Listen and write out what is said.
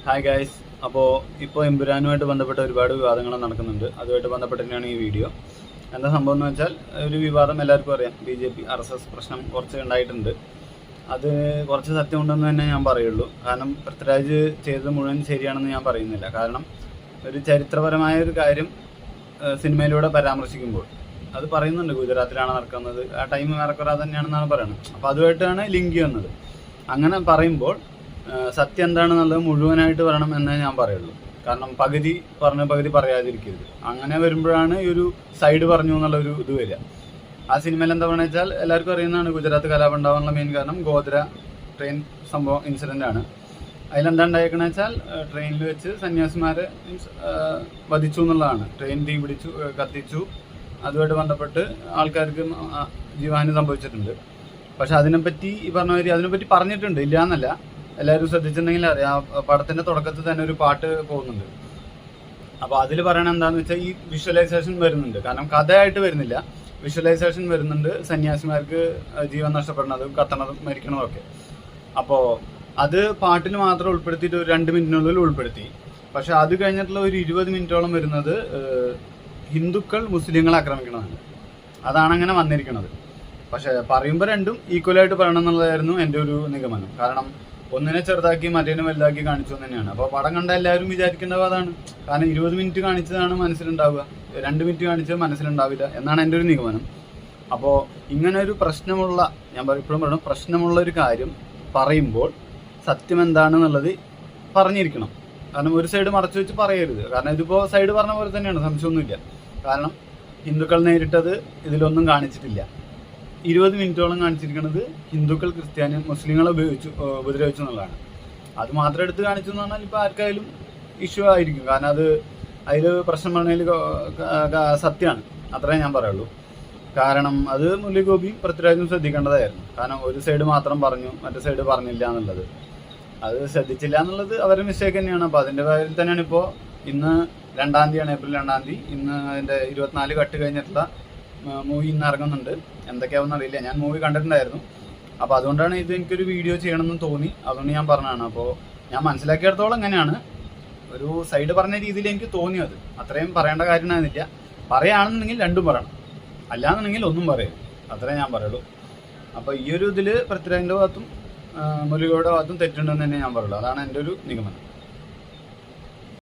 Hi guys. അപ്പോൾ ഇപ്പോൾ എമ്പുരാനുമായിട്ട് ബന്ധപ്പെട്ട ഒരുപാട് വിവാദങ്ങൾ നടക്കുന്നുണ്ട്. അതുമായിട്ട് ബന്ധപ്പെട്ട് തന്നെയാണ് ഈ വീഡിയോ. എന്താ സംഭവം എന്ന് വെച്ചാൽ, ഒരു വിവാദം എല്ലാവർക്കും അറിയാം. BJP RSS പ്രശ്നം കുറച്ച് ഉണ്ടായിട്ടുണ്ട്. അത് കുറച്ച് സത്യമുണ്ടെന്ന് തന്നെ ഞാൻ പറയുള്ളൂ. കാരണം പൃഥ്വിരാജ് ചെയ്തത് മുഴുവൻ ശരിയാണെന്ന് ഞാൻ പറയുന്നില്ല. കാരണം ഒരു ചരിത്രപരമായ ഒരു കാര്യം സിനിമയിലൂടെ പരാമർശിക്കുമ്പോൾ അത് പറയുന്നുണ്ട് ഗുജറാത്തിലാണ് നടക്കുന്നത്, ആ ടൈം ഏറെക്കുറെ തന്നെയാണെന്നാണ് പറയുന്നത്. അപ്പോൾ അതുമായിട്ടാണ് ലിങ്ക് ചെയ്യുന്നത്. അങ്ങനെ പറയുമ്പോൾ സത്യം എന്താണെന്നുള്ളത് മുഴുവനായിട്ട് പറയണം എന്നേ ഞാൻ പറയുള്ളൂ. കാരണം പകുതി പറഞ്ഞ പകുതി പറയാതിരിക്കരുത്. അങ്ങനെ വരുമ്പോഴാണ് ഈ ഒരു സൈഡ് പറഞ്ഞു എന്നുള്ളൊരു ഇത് വരിക. ആ സിനിമയിൽ എന്താ പറയുക വെച്ചാൽ, എല്ലാവർക്കും അറിയുന്നതാണ് ഗുജറാത്ത് കലാപം ഉണ്ടാവാനുള്ള മെയിൻ കാരണം ഗോദ്ര ട്രെയിൻ സംഭവം ഇൻസിഡൻ്റ് ആണ്. അതിലെന്താ ഉണ്ടായേക്കണ വെച്ചാൽ, ട്രെയിനിൽ വെച്ച് സന്യാസിമാരെ വധിച്ചു എന്നുള്ളതാണ്. ട്രെയിൻ തീ പിടിച്ചു, കത്തിച്ചു. അതുമായിട്ട് ബന്ധപ്പെട്ട് ആൾക്കാർക്ക് ജീവഹാനി സംഭവിച്ചിട്ടുണ്ട്. പക്ഷെ അതിനെപ്പറ്റി ഈ പറഞ്ഞ മാതിരി അതിനെപ്പറ്റി പറഞ്ഞിട്ടുണ്ട്, ഇല്ല എന്നല്ല. എല്ലാവരും ശ്രദ്ധിച്ചിട്ടുണ്ടെങ്കിൽ അറിയാം, പടത്തിന്റെ തുടക്കത്തിൽ തന്നെ ഒരു പാട്ട് പോകുന്നുണ്ട്. അപ്പോൾ അതിൽ പറയണത് എന്താണെന്ന് വെച്ചാൽ, ഈ വിഷ്വലൈസേഷൻ വരുന്നുണ്ട്. കാരണം കഥയായിട്ട് വരുന്നില്ല, വിഷ്വലൈസേഷൻ വരുന്നുണ്ട്. സന്യാസിമാർക്ക് ജീവൻ നഷ്ടപ്പെടുന്നതും കത്തണതും മരിക്കണതും ഒക്കെ. അപ്പോൾ അത് പാട്ടിൽ മാത്രം ഉൾപ്പെടുത്തിയിട്ട് ഒരു 2 മിനിറ്റിനുള്ളിൽ ഉൾപ്പെടുത്തി. പക്ഷെ അത് കഴിഞ്ഞിട്ടുള്ള ഒരു 20 മിനിറ്റോളം വരുന്നത് ഹിന്ദുക്കൾ മുസ്ലിങ്ങളെ ആക്രമിക്കണതാണ്. അതാണ് അങ്ങനെ വന്നിരിക്കുന്നത്. പക്ഷെ പറയുമ്പോൾ രണ്ടും ഈക്വലായിട്ട് പറയണം എന്നുള്ളതായിരുന്നു എൻ്റെ ഒരു നിഗമനം. കാരണം ഒന്നിനെ ചെറുതാക്കി മറ്റേനെ വലുതാക്കി കാണിച്ചു തന്നെയാണ്. അപ്പോൾ പടം കണ്ട എല്ലാവരും വിചാരിക്കേണ്ടത് അതാണ്. കാരണം 20 മിനിറ്റ് കാണിച്ചതാണ് മനസ്സിലുണ്ടാവുക, 2 മിനിറ്റ് കാണിച്ചത് മനസ്സിലുണ്ടാവില്ല എന്നാണ് എൻ്റെ ഒരു നിഗമനം. അപ്പോൾ ഇങ്ങനെ ഒരു പ്രശ്നമുള്ള, ഞാൻ ഇപ്പോഴും പറയണം, പ്രശ്നമുള്ള ഒരു കാര്യം പറയുമ്പോൾ സത്യം എന്താണെന്നുള്ളത് പറഞ്ഞിരിക്കണം. കാരണം ഒരു സൈഡ് മറച്ചു വെച്ച് പറയരുത്. കാരണം ഇതിപ്പോൾ സൈഡ് പറഞ്ഞ പോലെ തന്നെയാണ്, സംശയമൊന്നുമില്ല. കാരണം ഹിന്ദുക്കൾ നേരിട്ടത് ഇതിലൊന്നും കാണിച്ചിട്ടില്ല. 20 മിനിറ്റോളം കാണിച്ചിരിക്കുന്നത് ഹിന്ദുക്കൾ ക്രിസ്ത്യാനി മുസ്ലിങ്ങളെ ഉപദ്രവിച്ചു എന്നുള്ളതാണ്. അത് മാത്രം എടുത്ത് കാണിച്ചു എന്ന് പറഞ്ഞാൽ ഇപ്പോൾ ആർക്കായാലും ഇഷ്യൂ ആയിരിക്കും. കാരണം അതിൽ പ്രശ്നം പറഞ്ഞതിൽ സത്യമാണ്, അത്രേ ഞാൻ പറയുള്ളൂ. കാരണം അത് മുരളി ഗോപിയും പൃഥ്വിരാജും ശ്രദ്ധിക്കേണ്ടതായിരുന്നു. കാരണം ഒരു സൈഡ് മാത്രം പറഞ്ഞു, മറ്റേ സൈഡ് പറഞ്ഞില്ല എന്നുള്ളത്. അത് ശ്രദ്ധിച്ചില്ല എന്നുള്ളത് അവരുടെ മിസ്റ്റേക്ക് തന്നെയാണ്. അപ്പോൾ അതിൻ്റെ കാര്യത്തിൽ തന്നെയാണ് ഇപ്പോൾ ഇന്ന് 2-ാം തീയതിയാണ്, ഏപ്രിൽ 2-ാം തീയതി. ഇന്ന് അതിൻ്റെ 24 കട്ട് കഴിഞ്ഞിട്ടുള്ള മൂവി ഇന്ന് ഇറങ്ങുന്നുണ്ട്. എന്തൊക്കെയാവുമെന്ന് അറിയില്ല, ഞാൻ മൂവി കണ്ടിട്ടുണ്ടായിരുന്നു. അപ്പോൾ അതുകൊണ്ടാണ് ഇത് എനിക്കൊരു വീഡിയോ ചെയ്യണമെന്ന് തോന്നി, അതുകൊണ്ട് ഞാൻ പറഞ്ഞതാണ്. അപ്പോൾ ഞാൻ മനസ്സിലാക്കിയിടത്തോളം എങ്ങനെയാണ് ഒരു സൈഡ് പറഞ്ഞ രീതിയിൽ എനിക്ക് തോന്നിയത്. അത്രയും പറയേണ്ട കാര്യമായിരുന്നില്ല. പറയുകയാണെന്നുണ്ടെങ്കിൽ രണ്ടും പറയണം, അല്ലാന്നുണ്ടെങ്കിൽ ഒന്നും പറയരുത്, അത്രേ ഞാൻ പറയുള്ളൂ. അപ്പോൾ ഈ ഒരു ഇതിൽ പൃഥ്വിരാജിൻ്റെ ഭാഗത്തും മുരളിയുടെ ഭാഗത്തും തെറ്റുണ്ടെന്ന് തന്നെ ഞാൻ പറയുള്ളൂ. അതാണ് എൻ്റെ ഒരു നിഗമനം.